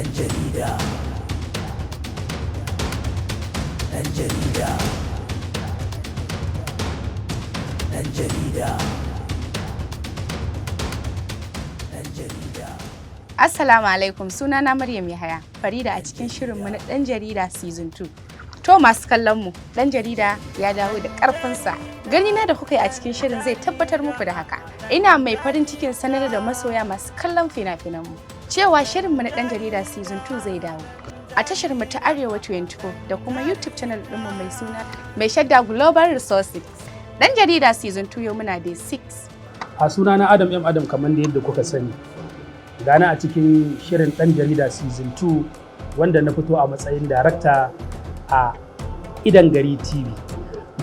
ɗan jarida ɗan jarida ɗan jarida ɗan jarida. Assalamu alaikum, sunana Maryam Yahaya, Farida a cikin shirinmu na ɗan jarida season 2. To masu kallon mu, ɗan jarida ya dawo da ƙarfinsa. Ganina da kuka yi a cikin shirin zai tabbatar muku da haka. Ina mai farin cikin sanar da masoya masu kallon fina-finanmu cewa shirinmu na ɗan jarida season 2 zai dawo. A tashar mu ta Arewa 24 da kuma YouTube channel ɗinmu mai suna Mai Shadda Global Resources. Ɗan jarida season 2 yau muna day 6. A sunana Adam M. Adam kamar da yadda kuka sani. Gana a cikin shirin ɗan jarida season 2 wanda na fito a matsayin darakta a Idan Gari TV.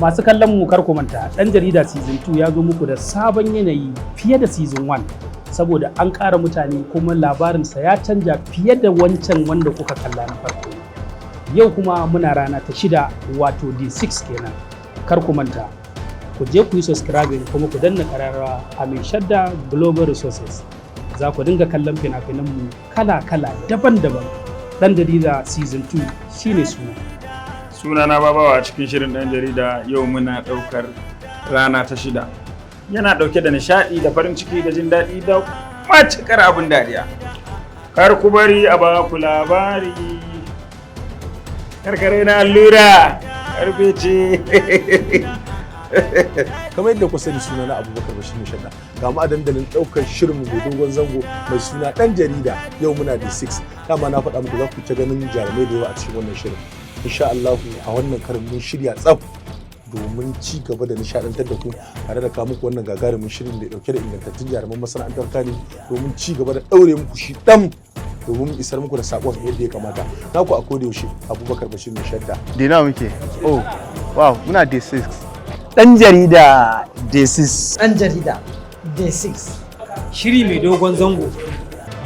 Masu kallon mu kar ku manta, ɗan jarida season 2 ya zo muku da sabon yanayi fiye da season 1 saboda an ƙara mutane kuma labarinsa ya canja fiye da wancan wanda kuka kalla na farko. Yau kuma muna rana ta 6 wato day 6 kenan. Kar ku manta, ku je ku yi subscribing kuma ku danna ƙararrawa a Mai Shadda Global Resources. Za ku dinga kallon fina-finanmu kala-kala daban-daban. Ɗan jarida season 2 shine sunana Babawa a cikin shirin ɗan jarida. Yau muna ɗaukar rana ta 6. Yana ɗauke da nishaɗi da farin ciki da jin daɗi da matuƙar abin dariya. Kar ku bari a ba ku labari. Karkare na allura karfe ce. Kamar yadda ku sani, suna na Abubakar Bashir Shadda, ga mu a dandalin ɗaukar shirinmu mai dogon zango mai suna ɗan jarida. Yau muna da 6. Dama na faɗa muku za ku ta ganin jarumai da yawa a cikin wannan shirin. Insha Allah a wannan karin mun shirya tsaf domin ci gaba da nishaɗantar da ku tare da kawo muku wannan gagarumin shirin da ɗauke da ingantattun jaruman masana'antar Kano domin ci gaba da ɗaure muku shi ɗam domin isar muku da saƙon yadda ya kamata. Naku a koda yaushe Abubakar Bashir Shadda. Dina muke. Oh, wow, muna day 6. Ɗan jarida day 6. Ɗan jarida day 6. Shiri mai dogon zango.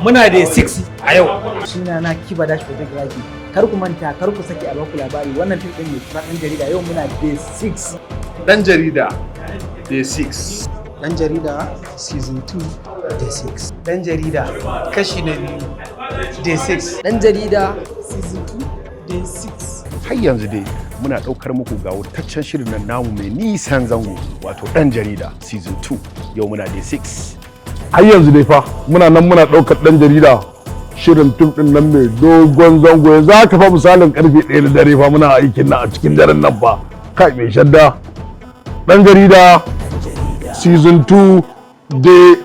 Muna day 6 a yau. Sunana Kiba Dash Photography. Kar ku manta, kar ku sake a baku labari, wannan fim ɗin mai suna ɗan jarida. Yau muna day 6. Ɗan jarida day 6. Ɗan jarida season 2 day 6. Ɗan jarida kashi na 2 day 6. Ɗan jarida season 2 day 6. Har yanzu dai muna ɗaukar muku ga wurtaccen shirin nan namu mai nisan zango wato ɗan jarida season 2. Yau muna day 6. Har yanzu dai fa muna nan muna ɗaukar ɗan jarida shirin tun ɗin nan mai dogon zango. Yanzu haka fa misalin karfe 1 na dare fa muna aikin nan a cikin daren nan fa. Kai Mai Shadda ɗan jarida season 2 day